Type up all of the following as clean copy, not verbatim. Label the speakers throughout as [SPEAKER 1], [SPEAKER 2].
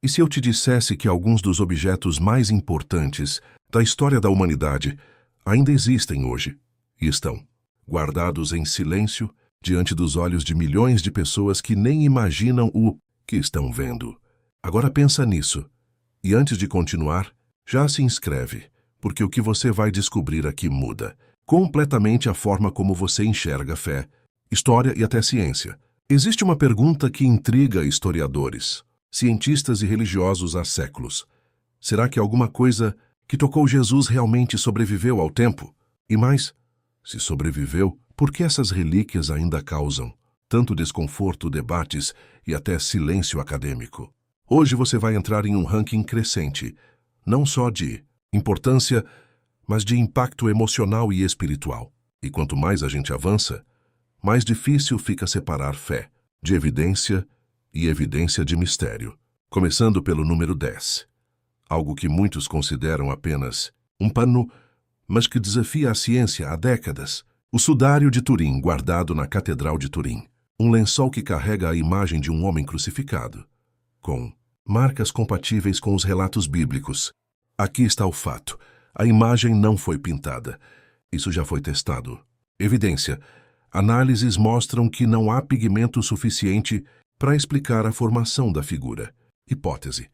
[SPEAKER 1] E se eu te dissesse que alguns dos objetos mais importantes da história da humanidade ainda existem hoje e estão guardados em silêncio diante dos olhos de milhões de pessoas que nem imaginam o que estão vendo? Agora pensa nisso. E antes de continuar, já se inscreve, porque o que você vai descobrir aqui muda completamente a forma como você enxerga fé, história e até ciência. Existe uma pergunta que intriga historiadores, cientistas e religiosos há séculos. Será que alguma coisa que tocou Jesus realmente sobreviveu ao tempo? E mais, se sobreviveu, por que essas relíquias ainda causam tanto desconforto, debates e até silêncio acadêmico? Hoje você vai entrar em um ranking crescente, não só de importância, mas de impacto emocional e espiritual. E quanto mais a gente avança, mais difícil fica separar fé de evidência e evidência de mistério. Começando pelo número 10. Algo que muitos consideram apenas um pano, mas que desafia a ciência há décadas. O sudário de Turim, guardado na Catedral de Turim. Um lençol que carrega a imagem de um homem crucificado, com marcas compatíveis com os relatos bíblicos. Aqui está o fato. A imagem não foi pintada. Isso já foi testado. Evidência. Análises mostram que não há pigmento suficiente para explicar a formação da figura. Hipótese.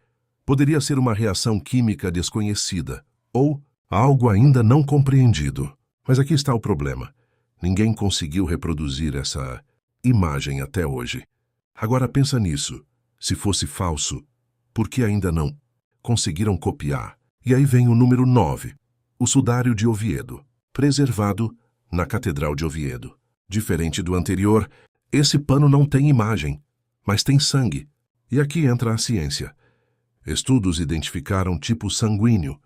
[SPEAKER 1] Poderia ser uma reação química desconhecida ou algo ainda não compreendido. Mas aqui está o problema. Ninguém conseguiu reproduzir essa imagem até hoje. Agora pensa nisso. Se fosse falso, por que ainda não conseguiram copiar? E aí vem o número 9. O sudário de Oviedo, preservado na Catedral de Oviedo. Diferente do anterior, esse pano não tem imagem, mas tem sangue. E aqui entra a ciência. Estudos identificaram tipo sanguíneo,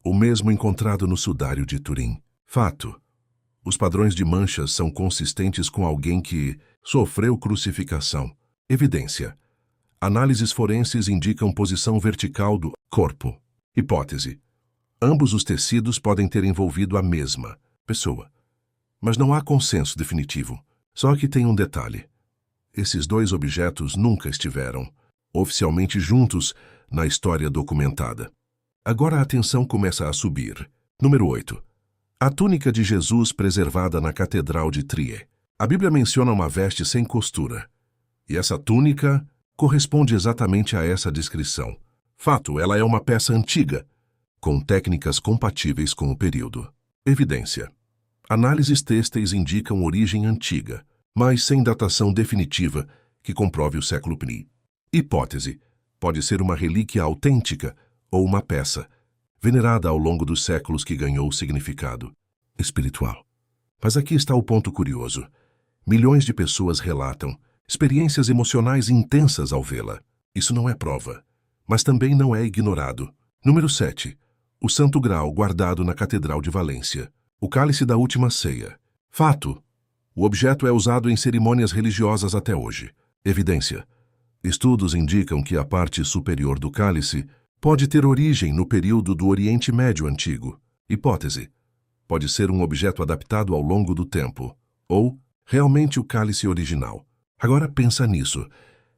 [SPEAKER 1] o mesmo encontrado no sudário de Turim. Fato. Os padrões de manchas são consistentes com alguém que sofreu crucificação. Evidência. Análises forenses indicam posição vertical do corpo. Hipótese. Ambos os tecidos podem ter envolvido a mesma pessoa. Mas não há consenso definitivo. Só que tem um detalhe. Esses dois objetos nunca estiveram oficialmente juntos na história documentada. Agora a tensão começa a subir. Número 8. A túnica de Jesus preservada na Catedral de Trier. A Bíblia menciona uma veste sem costura. E essa túnica corresponde exatamente a essa descrição. Fato, ela é uma peça antiga, com técnicas compatíveis com o período. Evidência. Análises têxteis indicam origem antiga, mas sem datação definitiva que comprove o século I. Hipótese. Pode ser uma relíquia autêntica ou uma peça, venerada ao longo dos séculos que ganhou significado espiritual. Mas aqui está o ponto curioso. Milhões de pessoas relatam experiências emocionais intensas ao vê-la. Isso não é prova, mas também não é ignorado. Número 7. O Santo Graal guardado na Catedral de Valência. O cálice da última ceia. Fato. O objeto é usado em cerimônias religiosas até hoje. Evidência. Estudos indicam que a parte superior do cálice pode ter origem no período do Oriente Médio Antigo. Hipótese. Pode ser um objeto adaptado ao longo do tempo, ou realmente o cálice original. Agora pensa nisso.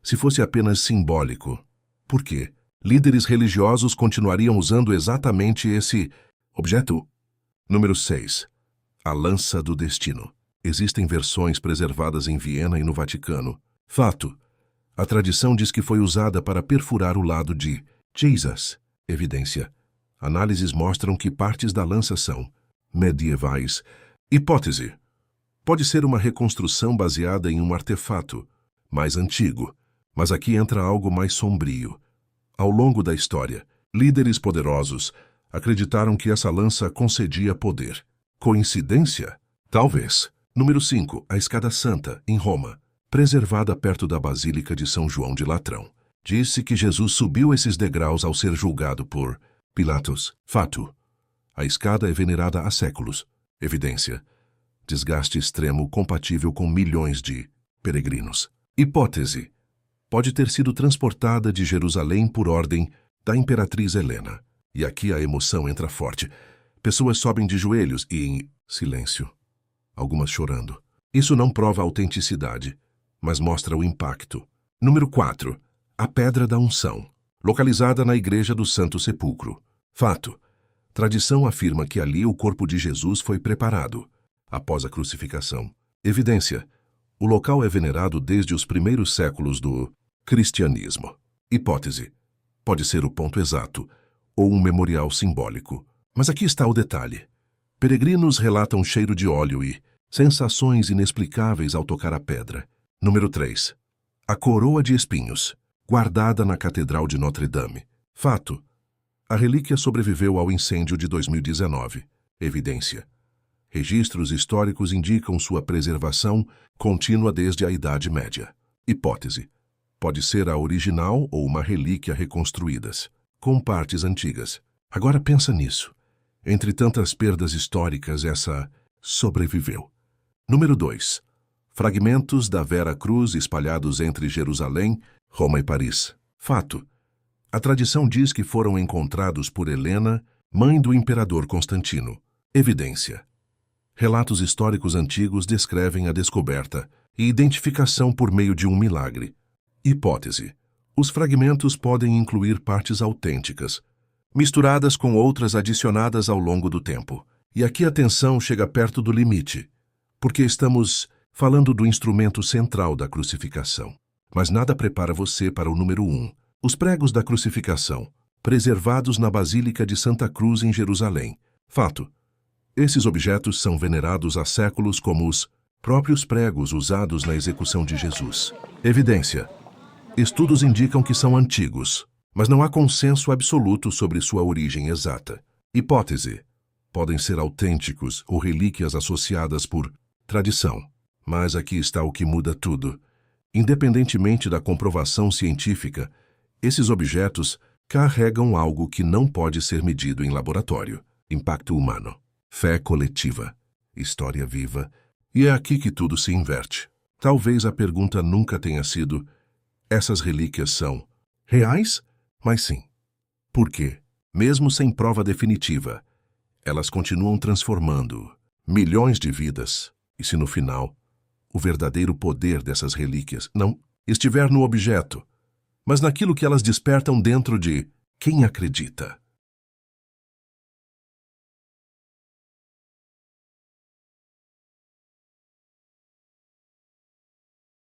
[SPEAKER 1] Se fosse apenas simbólico, por quê? Líderes religiosos continuariam usando exatamente esse objeto? Número 6. A lança do destino. Existem versões preservadas em Viena e no Vaticano. Fato. A tradição diz que foi usada para perfurar o lado de Jesus. Evidência. Análises mostram que partes da lança são medievais. Hipótese. Pode ser uma reconstrução baseada em um artefato mais antigo. Mas aqui entra algo mais sombrio. Ao longo da história, líderes poderosos acreditaram que essa lança concedia poder. Coincidência? Talvez. Número 5. A Escada Santa, em Roma, preservada perto da Basílica de São João de Latrão. Disse que Jesus subiu esses degraus ao ser julgado por Pilatos. Fato. A escada é venerada há séculos. Evidência. Desgaste extremo compatível com milhões de peregrinos. Hipótese. Pode ter sido transportada de Jerusalém por ordem da Imperatriz Helena. E aqui a emoção entra forte. Pessoas sobem de joelhos e em silêncio. Algumas chorando. Isso não prova autenticidade, mas mostra o impacto. Número 4. A Pedra da Unção, localizada na Igreja do Santo Sepulcro. Fato: tradição afirma que ali o corpo de Jesus foi preparado, após a crucificação. Evidência: o local é venerado desde os primeiros séculos do cristianismo. Hipótese: pode ser o ponto exato, ou um memorial simbólico. Mas aqui está o detalhe. Peregrinos relatam cheiro de óleo e sensações inexplicáveis ao tocar a pedra. Número 3. A coroa de espinhos, guardada na Catedral de Notre-Dame. Fato: a relíquia sobreviveu ao incêndio de 2019. Evidência: registros históricos indicam sua preservação contínua desde a Idade Média. Hipótese: pode ser a original ou uma relíquia reconstruídas, com partes antigas. Agora pensa nisso. Entre tantas perdas históricas, essa sobreviveu. Número 2. Fragmentos da Vera Cruz espalhados entre Jerusalém, Roma e Paris. Fato: a tradição diz que foram encontrados por Helena, mãe do imperador Constantino. Evidência: relatos históricos antigos descrevem a descoberta e identificação por meio de um milagre. Hipótese: os fragmentos podem incluir partes autênticas, misturadas com outras adicionadas ao longo do tempo. E aqui a tensão chega perto do limite, porque estamos falando do instrumento central da crucificação. Mas nada prepara você para o número 1. Os pregos da crucificação, preservados na Basílica de Santa Cruz em Jerusalém. Fato: esses objetos são venerados há séculos como os próprios pregos usados na execução de Jesus. Evidência: estudos indicam que são antigos, mas não há consenso absoluto sobre sua origem exata. Hipótese: podem ser autênticos ou relíquias associadas por tradição. Mas aqui está o que muda tudo. Independentemente da comprovação científica, esses objetos carregam algo que não pode ser medido em laboratório: impacto humano, fé coletiva, história viva. E é aqui que tudo se inverte. Talvez a pergunta nunca tenha sido: essas relíquias são reais? Mas sim. Por quê? Mesmo sem prova definitiva, elas continuam transformando milhões de vidas. E se no final, o verdadeiro poder dessas relíquias não estiver no objeto, mas naquilo que elas despertam dentro de quem acredita?